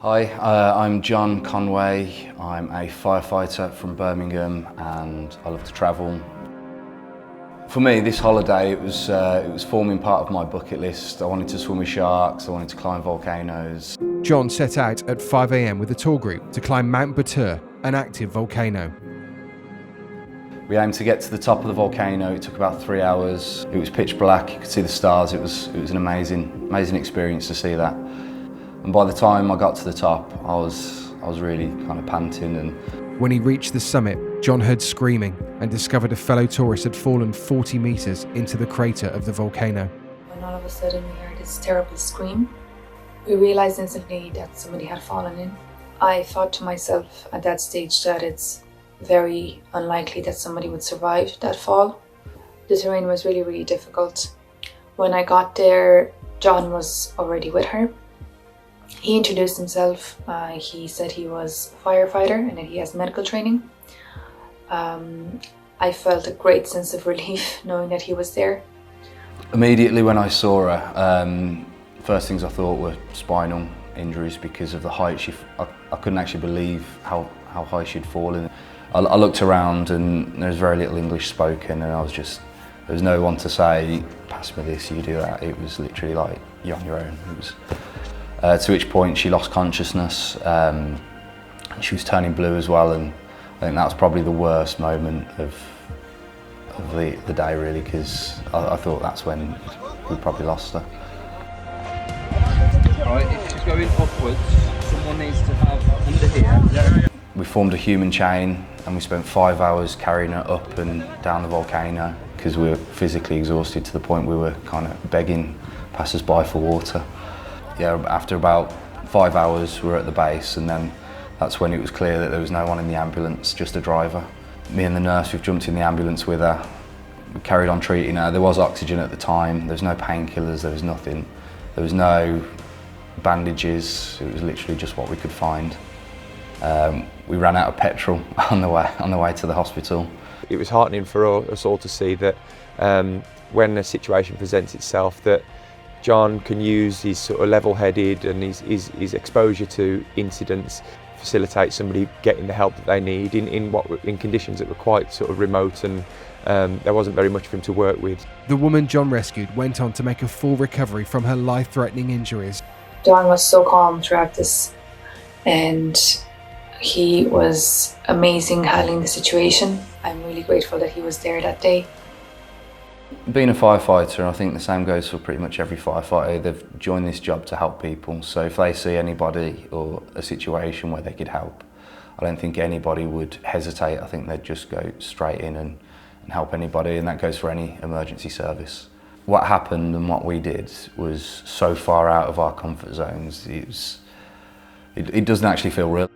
Hi, I'm John Conway. I'm a firefighter from Birmingham and I love to travel. For me, this holiday, it was forming part of my bucket list. I wanted to swim with sharks, I wanted to climb volcanoes. John set out at 5 a.m. with a tour group to climb Mount Batur, an active volcano. We aimed to get to the top of the volcano. It took about 3 hours. It was pitch black, you could see the stars. It was an amazing experience to see that. And by the time I got to the top, I was really kind of panting. And when he reached the summit, John heard screaming and discovered a fellow tourist had fallen 40 metres into the crater of the volcano. When all of a sudden we heard this terrible scream, we realised instantly that somebody had fallen in. I thought to myself at that stage that it's very unlikely that somebody would survive that fall. The terrain was really difficult. When I got there, John was already with her. He introduced himself. He said he was a firefighter and that he has medical training. I felt a great sense of relief knowing that he was there. Immediately when I saw her, first things I thought were spinal injuries because of the height. I couldn't actually believe how high she'd fallen. I looked around and there was very little English spoken, and there was no one to say, pass me this, you do that. It was literally like, you're on your own. It was, to which point she lost consciousness. She was turning blue as well, and I think that was probably the worst moment of the day really, because I thought that's when we probably lost her. Right, if she's going upwards, someone needs to have under here. We formed a human chain and we spent 5 hours carrying her up and down the volcano because we were physically exhausted to the point we were kind of begging passers-by for water. Yeah, after about 5 hours we were at the base, and then that's when it was clear that there was no one in the ambulance, just a driver. Me and the nurse, we've jumped in the ambulance with her. We carried on treating her. There was oxygen at the time, there was no painkillers, there was nothing. There was no bandages, it was literally just what we could find. We ran out of petrol on the way to the hospital. It was heartening for us all to see that when a situation presents itself, that John can use his sort of level-headed and his exposure to incidents, facilitate somebody getting the help that they need in conditions that were quite sort of remote, and there wasn't very much for him to work with. The woman John rescued went on to make a full recovery from her life-threatening injuries. John was so calm throughout this, and he was amazing handling the situation. I'm really grateful that he was there that day. Being a firefighter, I think the same goes for pretty much every firefighter. They've joined this job to help people, so if they see anybody or a situation where they could help, I don't think anybody would hesitate. I think they'd just go straight in and help anybody, and that goes for any emergency service. What happened and what we did was so far out of our comfort zones, it doesn't actually feel real.